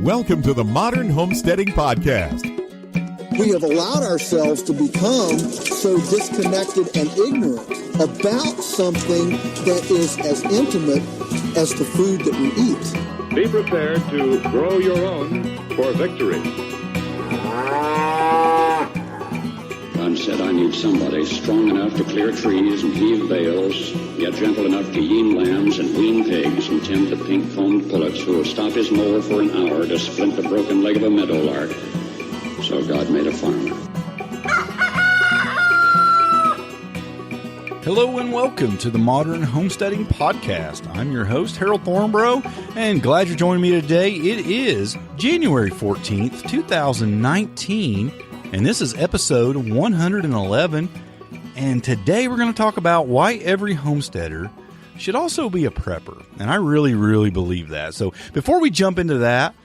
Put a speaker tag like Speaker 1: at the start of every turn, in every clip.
Speaker 1: Welcome to the Modern Homesteading Podcast.
Speaker 2: We have allowed ourselves to become so disconnected and ignorant about something that is as intimate as the food that we eat.
Speaker 3: Be prepared to grow your own for victory.
Speaker 4: God said, I need somebody strong enough to clear trees and heave bales, yet gentle enough to yean lambs and wean pigs and tend the pink-foamed pullets who will stop his mower for an hour to splint the broken leg of a meadowlark. So God made a farmer.
Speaker 5: Hello and welcome to the Modern Homesteading Podcast. I'm your host, Harold Thornborough, and glad you're joining me today. It is January 14th, 2019, and this is episode 111. And today we're going to talk about why every homesteader should also be a prepper. And I really believe that. So before we jump into that,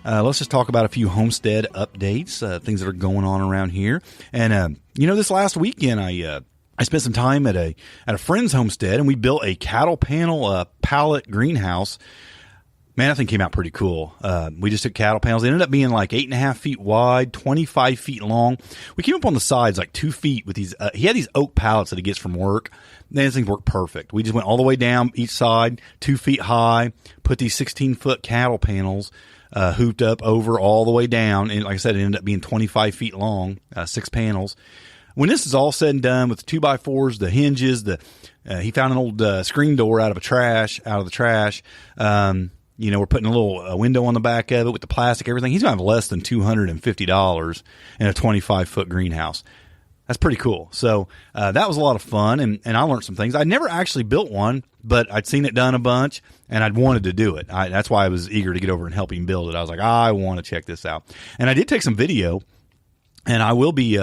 Speaker 5: let's just talk about a few homestead updates, things that are going on around here. And, this last weekend, I spent some time at a friend's homestead, and we built a cattle panel pallet greenhouse. Man, that thing came out pretty cool. We just took cattle panels. It ended up being like 8.5 feet wide, 25 feet long. We came up on the sides like 2 feet with these. He had these oak pallets that he gets from work. These things worked perfect. We just went all the way down each side, 2 feet high, put these 16-foot cattle panels hooped up over all the way down. And like I said, it ended up being 25 feet long, 6 panels. When this is all said and done with the 2x4s, the hinges, he found an old screen door out of the trash. We're putting a little window on the back of it with the plastic, everything. He's going to have less than $250 in a 25-foot greenhouse. That's pretty cool. So that was a lot of fun, and I learned some things. I never actually built one, but I'd seen it done a bunch, and I'd wanted to do it. That's why I was eager to get over and help him build it. I was like, I want to check this out. And I did take some video, and I will be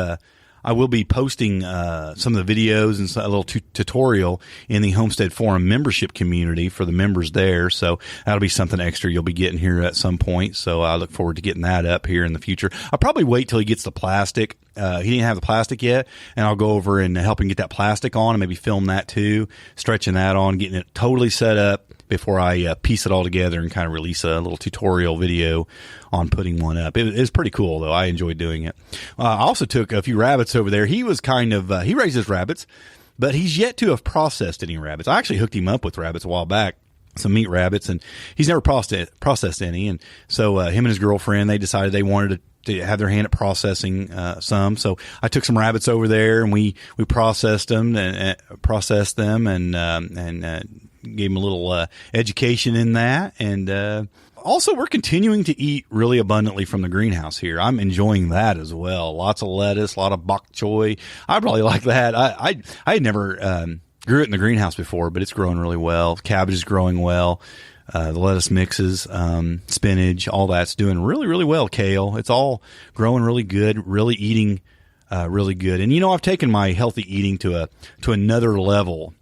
Speaker 5: posting some of the videos and a little tutorial in the Homestead Forum membership community for the members there. So that'll be something extra you'll be getting here at some point. So I look forward to getting that up here in the future. I'll probably wait till he gets the plastic. He didn't have the plastic yet, and I'll go over and help him get that plastic on and maybe film that too, stretching that on, getting it totally set up before I piece it all together and kind of release a little tutorial video on putting one up. It was pretty cool, though. I enjoyed doing it. I also took a few rabbits over there. He was he raises rabbits, but he's yet to have processed any rabbits. I actually hooked him up with rabbits a while back, some meat rabbits, and he's never processed any. And so him and his girlfriend, they decided they wanted to have their hand at processing some. So I took some rabbits over there, and we processed them and gave them a little education in that. And also, we're continuing to eat really abundantly from the greenhouse here. I'm enjoying that as well. Lots of lettuce, a lot of bok choy. I probably like that. I had never grew it in the greenhouse before, but it's growing really well. Cabbage is growing well. The lettuce mixes, spinach, all that's doing really well. Kale, it's all growing really good, really eating really good. And, I've taken my healthy eating to another level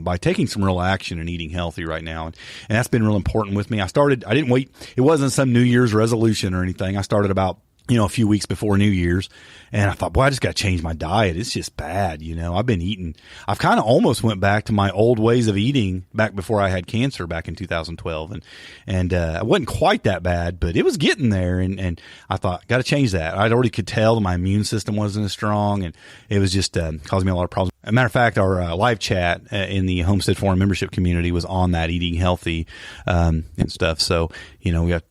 Speaker 5: by taking some real action and eating healthy right now. And that's been real important with me. I didn't wait. It wasn't some New Year's resolution or anything. I started about, a few weeks before New Year's, and I thought, boy, I just got to change my diet. It's just bad. I've kind of almost went back to my old ways of eating back before I had cancer back in 2012. And it wasn't quite that bad, but it was getting there. And I thought, got to change that. I'd already could tell that my immune system wasn't as strong, and it was just causing me a lot of problems. As a matter of fact, our live chat in the Homestead Forum membership community was on that, eating healthy and stuff. So, we got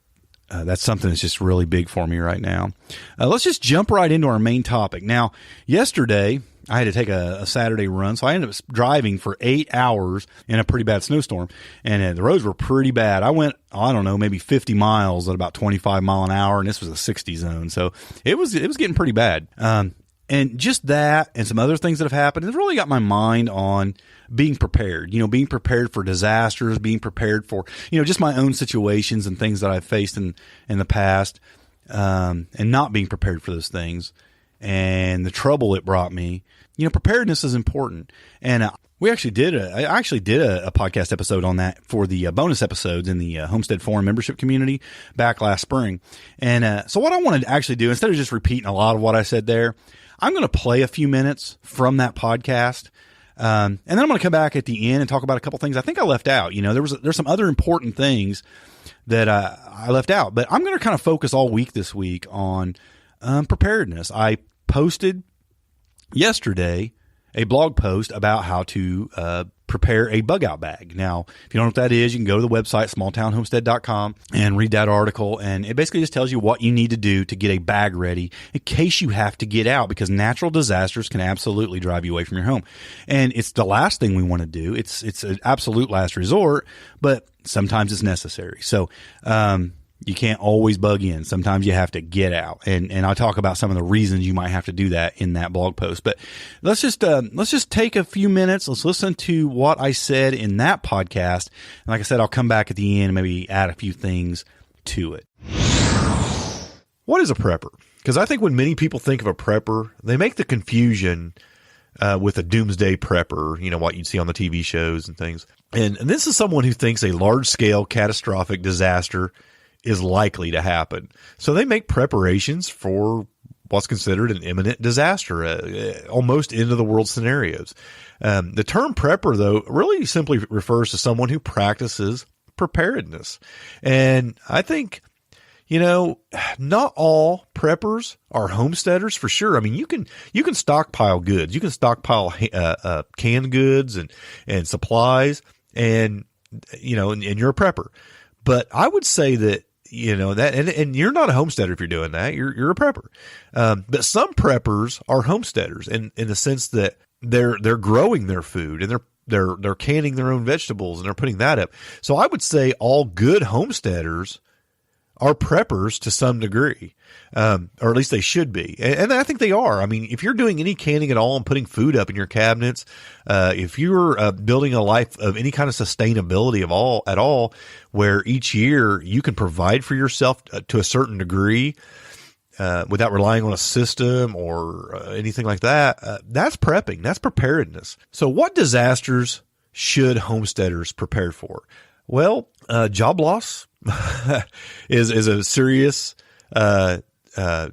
Speaker 5: that's something that's just really big for me right now. Let's just jump right into our main topic. Now, yesterday, I had to take a Saturday run, so I ended up driving for 8 hours in a pretty bad snowstorm, and the roads were pretty bad. I went, maybe 50 miles at about 25 mile an hour, and this was a 60 zone, so it was getting pretty bad. And just that and some other things that have happened has really got my mind on being prepared, being prepared for disasters, being prepared for, just my own situations and things that I've faced in the past, and not being prepared for those things and the trouble it brought me. Preparedness is important. And I actually did a podcast episode on that for the bonus episodes in the Homestead Forum membership community back last spring. And so what I wanted to actually do, instead of just repeating a lot of what I said there, I'm going to play a few minutes from that podcast And then I'm going to come back at the end and talk about a couple things I think I left out. There's some other important things that I left out, but I'm going to kind of focus all week this week on preparedness. I posted yesterday a blog post about how to prepare a bug out bag. Now, if you don't know what that is, you can go to the website, smalltownhomestead.com, and read that article. And it basically just tells you what you need to do to get a bag ready in case you have to get out, because natural disasters can absolutely drive you away from your home. And it's the last thing we want to do. It's an absolute last resort, but sometimes it's necessary. So, you can't always bug in. Sometimes you have to get out. And I'll talk about some of the reasons you might have to do that in that blog post. But let's just take a few minutes. Let's listen to what I said in that podcast. And like I said, I'll come back at the end and maybe add a few things to it.
Speaker 6: What is a prepper? Because I think when many people think of a prepper, they make the confusion with a doomsday prepper, what you'd see on the TV shows and things. And this is someone who thinks a large-scale catastrophic disaster is likely to happen. So they make preparations for what's considered an imminent disaster, almost end of the world scenarios. The term prepper, though, really simply refers to someone who practices preparedness. And I think, not all preppers are homesteaders for sure. I mean, you can stockpile goods. You can stockpile canned goods and supplies, and you're a prepper. But I would say that, that, and you're not a homesteader if you're doing that. You're a prepper. But some preppers are homesteaders in the sense that they're growing their food and they're canning their own vegetables and they're putting that up. So I would say all good homesteaders are preppers to some degree, or at least they should be. And I think they are. I mean, if you're doing any canning at all and putting food up in your cabinets, if you're building a life of any kind of sustainability at all, where each year you can provide for yourself to a certain degree, without relying on a system or anything like that, that's prepping. That's preparedness. So what disasters should homesteaders prepare for? Well, job loss is a serious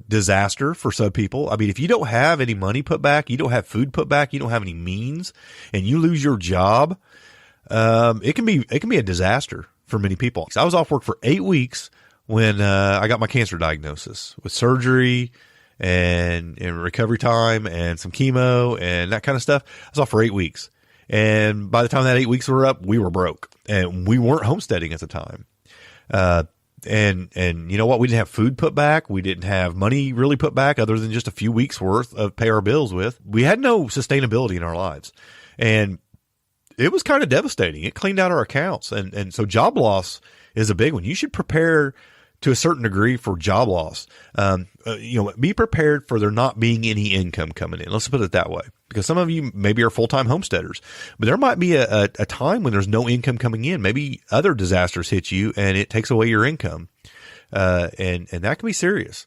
Speaker 6: disaster for some people. I mean, if you don't have any money put back, you don't have food put back, you don't have any means, and you lose your job, it can be a disaster for many people. I was off work for 8 weeks when I got my cancer diagnosis, with surgery and recovery time and some chemo and that kind of stuff. I was off for 8 weeks. And by the time that 8 weeks were up, we were broke, and we weren't homesteading at the time. And you know what? We didn't have food put back. We didn't have money really put back other than just a few weeks worth of pay our bills with. We had no sustainability in our lives, and it was kind of devastating. It cleaned out our accounts. And so job loss is a big one. You should prepare to a certain degree for job loss. Be prepared for there not being any income coming in. Let's put it that way. Because some of you maybe are full-time homesteaders, but there might be a time when there's no income coming in. Maybe other disasters hit you and it takes away your income. And that can be serious.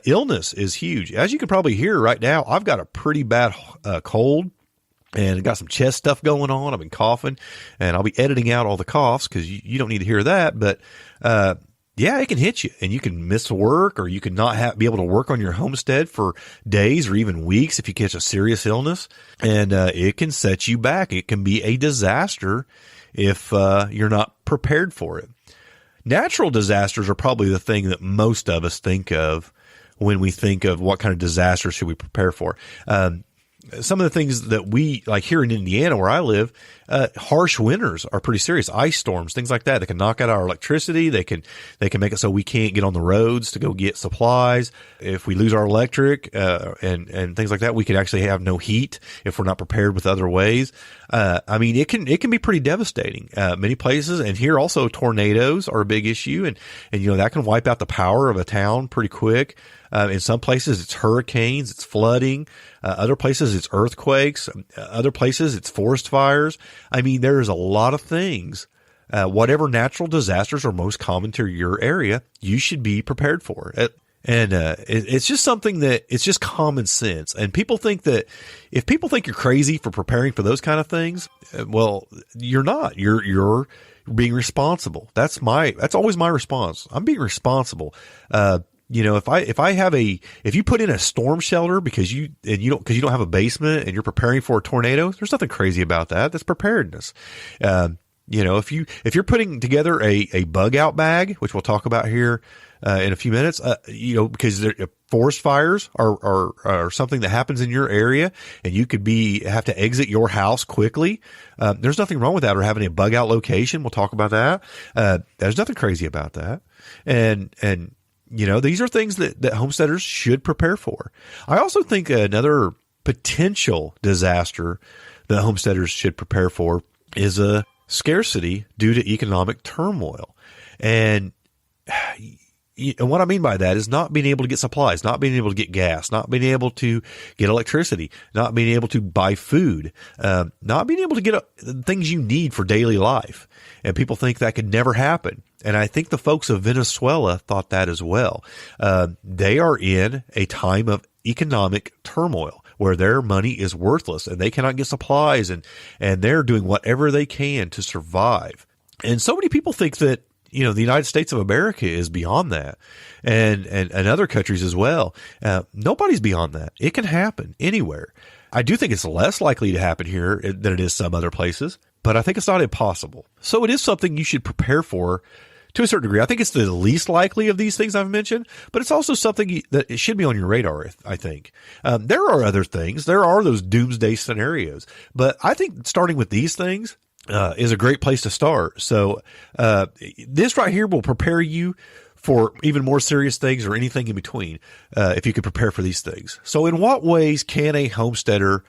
Speaker 6: Illness is huge. As you can probably hear right now, I've got a pretty bad cold and got some chest stuff going on. I've been coughing, and I'll be editing out all the coughs because you don't need to hear that. But, yeah, it can hit you, and you can miss work, or you can not be able to work on your homestead for days or even weeks if you catch a serious illness, and it can set you back. It can be a disaster if you're not prepared for it. Natural disasters are probably the thing that most of us think of when we think of what kind of disaster should we prepare for. Some of the things that we like here in Indiana, where I live, harsh winters are pretty serious. Ice storms, things like that. They can knock out our electricity. They can make it so we can't get on the roads to go get supplies. If we lose our electric, and things like that, we could actually have no heat if we're not prepared with other ways. I mean, it can be pretty devastating, many places. And here also tornadoes are a big issue. And that can wipe out the power of a town pretty quick. In some places it's hurricanes, it's flooding. Other places it's earthquakes. Other places it's forest fires. I mean, there's a lot of things. Whatever natural disasters are most common to your area, you should be prepared for it. And it's just something that it's just common sense. And people think that if people think you're crazy for preparing for those kind of things, well, you're not. You're being responsible. That's always my response. I'm being responsible. if you put in a storm shelter because you don't have a basement and you're preparing for a tornado, there's nothing crazy about that. That's preparedness. If you're putting together a bug out bag, which we'll talk about here in a few minutes, because forest fires are something that happens in your area, and you could have to exit your house quickly. There's nothing wrong with that, or having a bug out location. We'll talk about that. There's nothing crazy about that. And these are things that homesteaders should prepare for. I also think another potential disaster that homesteaders should prepare for is a scarcity due to economic turmoil. And what I mean by that is not being able to get supplies, not being able to get gas, not being able to get electricity, not being able to buy food, not being able to get things you need for daily life. And people think that could never happen. And I think the folks of Venezuela thought that as well. They are in a time of economic turmoil where their money is worthless and they cannot get supplies, and they're doing whatever they can to survive. And so many people think that, the United States of America is beyond that, and other countries as well. Nobody's beyond that. It can happen anywhere. I do think it's less likely to happen here than it is some other places, but I think it's not impossible. So it is something you should prepare for to a certain degree. I think it's the least likely of these things I've mentioned, but it's also something that it should be on your radar, I think. There are other things. There are those doomsday scenarios, but I think starting with these things is a great place to start. So this right here will prepare you for even more serious things or anything in between, if you could prepare for these things. So in what ways can a homesteader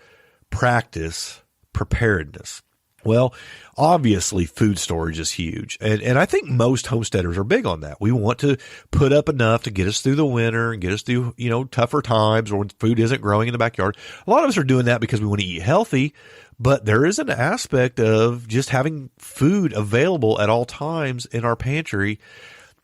Speaker 6: practice preparedness? Well, obviously food storage is huge. And I think most homesteaders are big on that. We want to put up enough to get us through the winter and get us through, tougher times or when food isn't growing in the backyard. A lot of us are doing that because we want to eat healthy, but there is an aspect of just having food available at all times in our pantry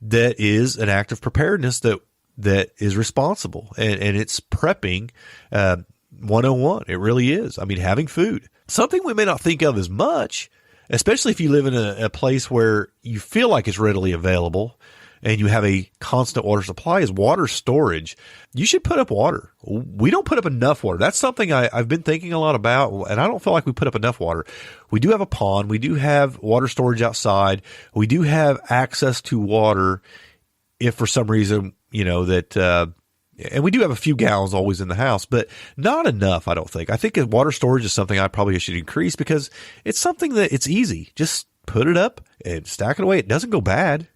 Speaker 6: that is an act of preparedness that is responsible. And it's prepping 101. It really is. I mean, having food. Something we may not think of as much, especially if you live in a place where you feel like it's readily available and you have a constant water supply, is water storage. You should put up water. We don't put up enough water. That's something I've been thinking a lot about, and I don't feel like we put up enough water. We do have a pond. We do have water storage outside. We do have access to water if for some reason, and we do have a few gallons always in the house, but not enough, I don't think. I think water storage is something I probably should increase because it's something that it's easy. Just put it up and stack it away. It doesn't go bad,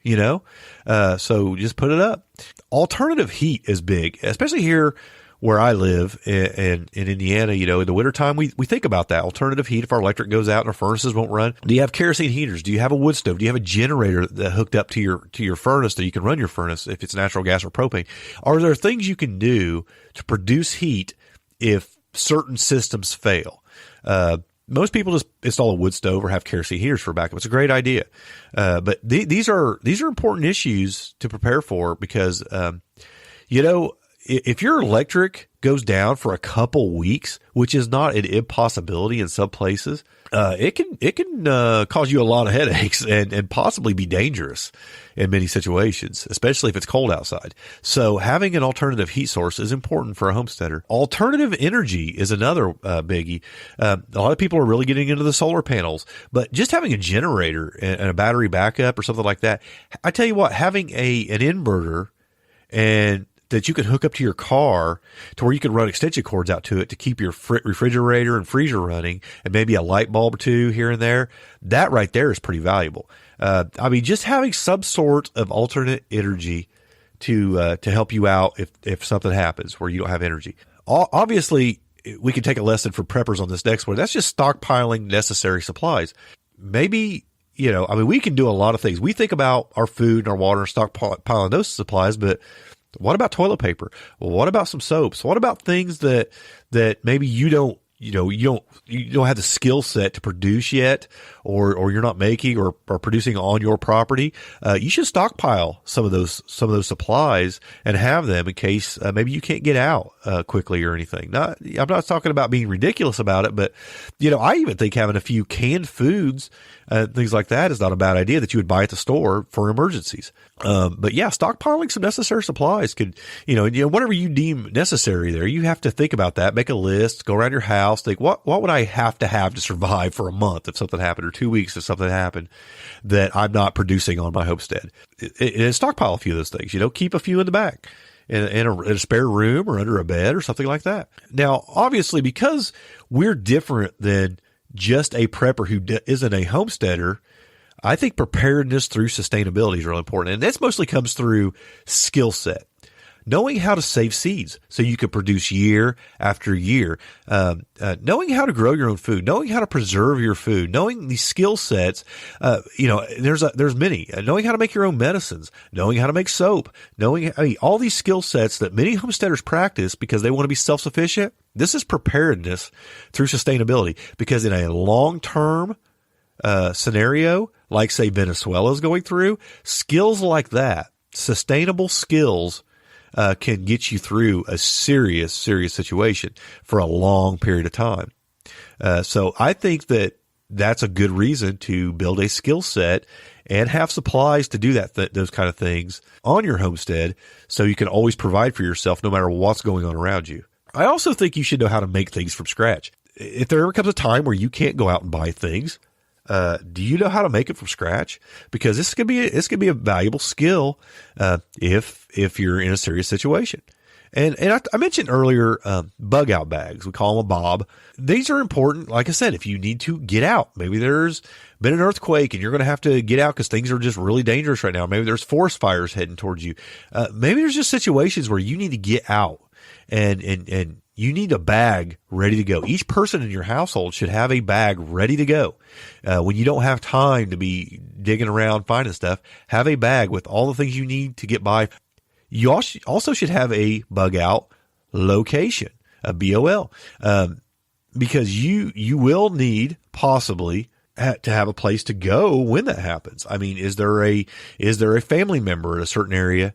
Speaker 6: so just put it up. Alternative heat is big, especially here where I live in Indiana. In the wintertime, we think about that. Alternative heat if our electric goes out and our furnaces won't run. Do you have kerosene heaters? Do you have a wood stove? Do you have a generator that hooked up to your furnace that you can run your furnace if it's natural gas or propane? Are there things you can do to produce heat if certain systems fail? Most people just install a wood stove or have kerosene heaters for backup. It's a great idea. But these are important issues to prepare for because, if your electric goes down for a couple weeks, which is not an impossibility in some places, it can cause you a lot of headaches and possibly be dangerous in many situations, especially if it's cold outside. So having an alternative heat source is important for a homesteader. Alternative energy is another biggie. A lot of people are really getting into the solar panels, but just having a generator and a battery backup or something like that. I tell you what, having an inverter and that you can hook up to your car to where you can run extension cords out to it to keep your refrigerator and freezer running, and maybe a light bulb or two here and there. That right there is pretty valuable. Just having some sort of alternate energy to help you out if something happens where you don't have energy. Obviously, we can take a lesson for preppers on this next one. That's just stockpiling necessary supplies. Maybe, we can do a lot of things. We think about our food and our water and stockpiling those supplies, but what about toilet paper? Well, what about some soaps? What about things that maybe you don't you don't have the skill set to produce yet, or you're not making or producing on your property, you should stockpile some of those supplies and have them in case maybe you can't get out quickly or anything. I'm not talking about being ridiculous about it, but I even think having a few canned foods, things like that, is not a bad idea that you would buy at the store for emergencies. But yeah, stockpiling some necessary supplies could, whatever you deem necessary there, you have to think about that, make a list, go around your house, think what would I have to survive for a month if something happened, or 2 weeks if something happened that I'm not producing on my homestead. And stockpile a few of those things, keep a few in the back in a spare room or under a bed or something like that. Now, obviously, because we're different than just a prepper who isn't a homesteader, I think preparedness through sustainability is really important. And this mostly comes through skill set. Knowing how to save seeds so you can produce year after year, knowing how to grow your own food, knowing how to preserve your food, knowing these skill sets, there's many, knowing how to make your own medicines, knowing how to make soap, all these skill sets that many homesteaders practice because they want to be self-sufficient. This is preparedness through sustainability, because in a long-term scenario, like say Venezuela is going through, skills like that, sustainable skills, can get you through a serious situation for a long period of time. So I think that that's a good reason to build a skill set and have supplies to do those kind of things on your homestead, so you can always provide for yourself no matter what's going on around you. I also think you should know how to make things from scratch. If there ever comes a time where you can't go out and buy things, do you know how to make it from scratch? Because this could be a valuable skill if you're in a serious situation. And I mentioned earlier bug out bags. We call them a bob. These are important. Like I said, if you need to get out, maybe there's been an earthquake and you're going to have to get out because things are just really dangerous right now. Maybe there's forest fires heading towards you. Maybe there's just situations where you need to get out and you need a bag ready to go. Each person in your household should have a bag ready to go. When you don't have time to be digging around finding stuff, have a bag with all the things you need to get by. You also should have a bug out location, a BOL, because you will need possibly to have a place to go when that happens. I mean, is there a family member in a certain area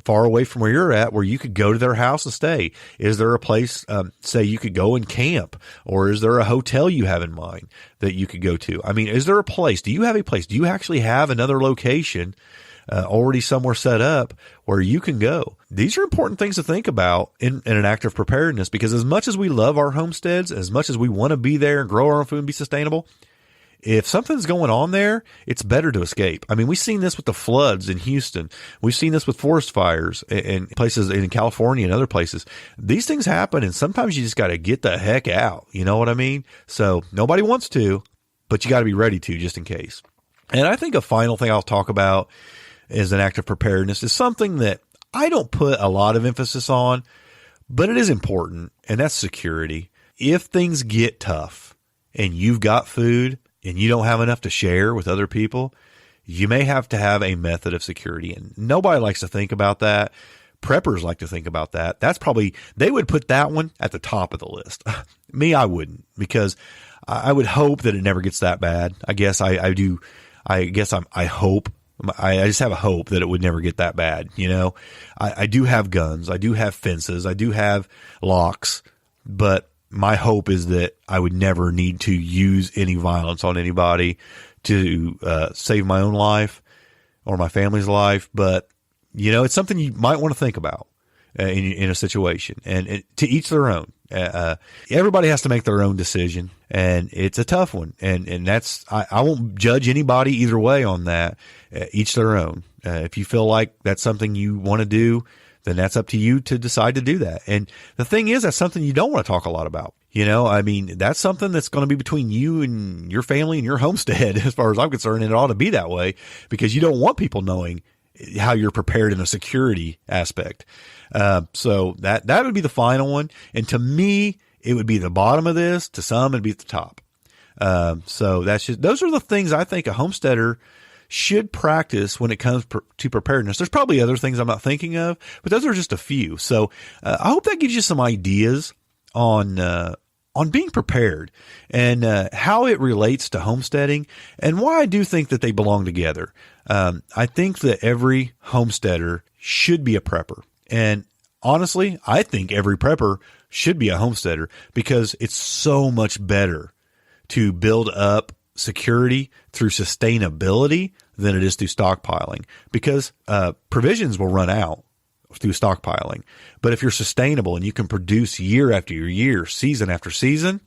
Speaker 6: far away from where you're at where you could go to their house and stay? Is there a place, say you could go and camp, or is there a hotel you have in mind that you could go to? I mean, is there a place? Do you have a place? Do you actually have another location already somewhere set up where you can go? These are important things to think about in an act of preparedness, because as much as we love our homesteads, as much as we want to be there and grow our own food and be sustainable, if something's going on there, it's better to escape. I mean, we've seen this with the floods in Houston. We've seen this with forest fires in places in California and other places. These things happen, and sometimes you just got to get the heck out. You know what I mean? So nobody wants to, but you got to be ready to, just in case. And I think a final thing I'll talk about as an act of preparedness is something that I don't put a lot of emphasis on, but it is important, and that's security. If things get tough and you've got food and you don't have enough to share with other people, you may have to have a method of security. And nobody likes to think about that. Preppers like to think about that. They would put that one at the top of the list. Me, I wouldn't, because I would hope that it never gets that bad. I guess I hope. I just have a hope that it would never get that bad. I do have guns. I do have fences. I do have locks, but my hope is that I would never need to use any violence on anybody to save my own life or my family's life. But, it's something you might want to think about in a situation, and to each their own. Everybody has to make their own decision, and it's a tough one. And that's, I won't judge anybody either way on that. Each their own. If you feel like that's something you want to do, then that's up to you to decide to do that. And the thing is, that's something you don't want to talk a lot about. I mean, that's something that's going to be between you and your family and your homestead, as far as I'm concerned, and it ought to be that way, because you don't want people knowing how you're prepared in a security aspect. So that would be the final one. And to me, it would be the bottom of this. To some, it'd be at the top. So those are the things I think a homesteader should practice when it comes to preparedness. There's probably other things I'm not thinking of, but those are just a few. So I hope that gives you some ideas on on being prepared and how it relates to homesteading and why I do think that they belong together. I think that every homesteader should be a prepper. And honestly, I think every prepper should be a homesteader because it's so much better to build up security through sustainability than it is through stockpiling, because provisions will run out through stockpiling. But if you're sustainable and you can produce year after year, season after season,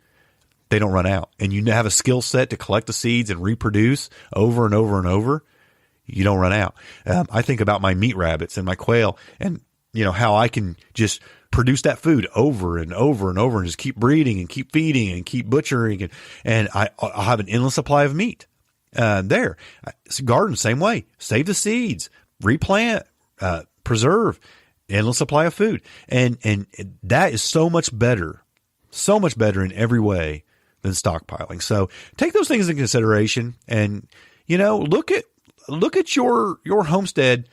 Speaker 6: they don't run out. And you have a skill set to collect the seeds and reproduce over and over and over, you don't run out. I think about my meat rabbits and my quail and, how I can just produce that food over and over and over and just keep breeding and keep feeding and keep butchering. And I'll have an endless supply of meat there. Garden, same way. Save the seeds, replant, preserve, endless supply of food. And that is so much better in every way than stockpiling. So take those things into consideration and, look at your homestead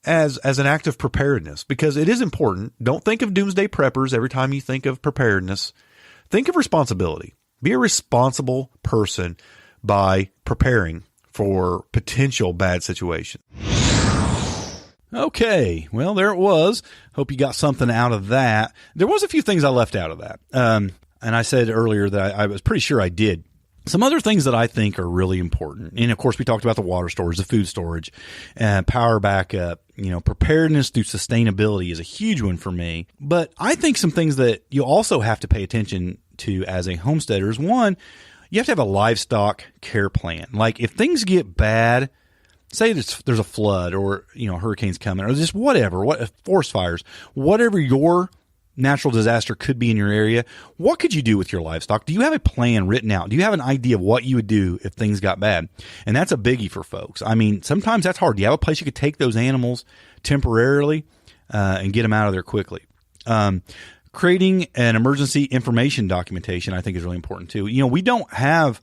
Speaker 6: as an act of preparedness, because it is important. Don't think of doomsday preppers every time you think of preparedness. Think of responsibility. Be a responsible person by preparing for potential bad situations.
Speaker 5: Okay, well, there it was. Hope you got something out of that. There was a few things I left out of that. And I said earlier that I was pretty sure I did. Some other things that I think are really important. And of course, we talked about the water storage, the food storage, power backup, preparedness through sustainability is a huge one for me. But I think some things that you also have to pay attention to as a homesteader is, one, you have to have a livestock care plan. Like if things get bad, say there's a flood or, hurricanes coming or just whatever, forest fires, whatever your natural disaster could be in your area, what could you do with your livestock? Do you have a plan written out? Do you have an idea of what you would do if things got bad? And that's a biggie for folks. I mean, sometimes that's hard. Do you have a place you could take those animals temporarily and get them out of there quickly? Creating an emergency information documentation, I think, is really important too. We don't have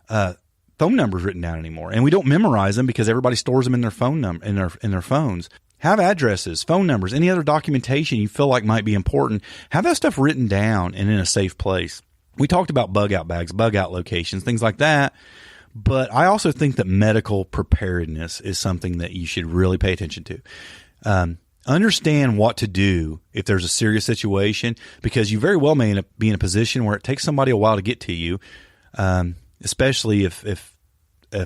Speaker 5: phone numbers written down anymore, and we don't memorize them because everybody stores them in their phone in their phones. Have addresses, phone numbers, any other documentation you feel like might be important. Have that stuff written down and in a safe place. We talked about bug out bags, bug out locations, things like that. But I also think that medical preparedness is something that you should really pay attention to. Understand what to do if there's a serious situation, because you very well may be in a position where it takes somebody a while to get to you, especially if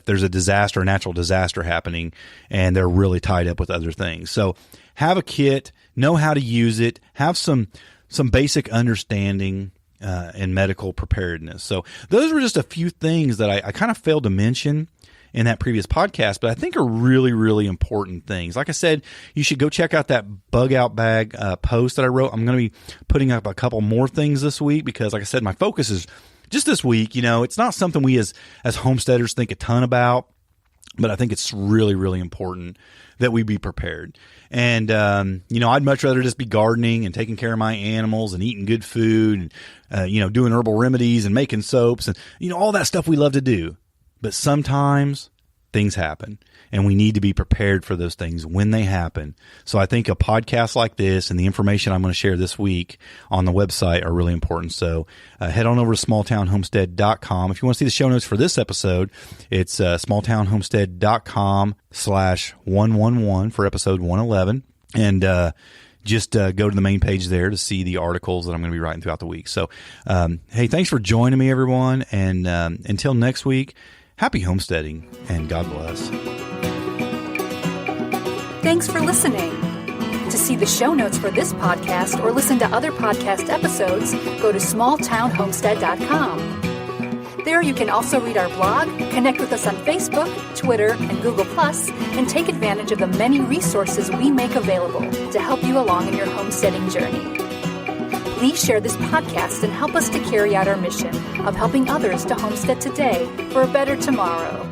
Speaker 5: there's a disaster, a natural disaster happening, and they're really tied up with other things. So have a kit, know how to use it, have some basic understanding in medical preparedness. So those were just a few things that I kind of failed to mention in that previous podcast, but I think are really, really important things. Like I said, you should go check out that bug out bag post that I wrote. I'm going to be putting up a couple more things this week because, like I said, my focus is just this week. It's not something we as homesteaders think a ton about, but I think it's really, really important that we be prepared. And, I'd much rather just be gardening and taking care of my animals and eating good food and, doing herbal remedies and making soaps and, all that stuff we love to do. But sometimes things happen and we need to be prepared for those things when they happen. So I think a podcast like this and the information I'm going to share this week on the website are really important. So head on over to smalltownhomestead.com. If you want to see the show notes for this episode, it's smalltownhomestead.com/111 for episode 111. And just go to the main page there to see the articles that I'm going to be writing throughout the week. So, hey, thanks for joining me, everyone. And until next week, happy homesteading and God bless.
Speaker 7: Thanks for listening. To see the show notes for this podcast or listen to other podcast episodes, go to smalltownhomestead.com. There you can also read our blog, connect with us on Facebook, Twitter, and Google+, and take advantage of the many resources we make available to help you along in your homesteading journey. Please share this podcast and help us to carry out our mission of helping others to homestead today for a better tomorrow.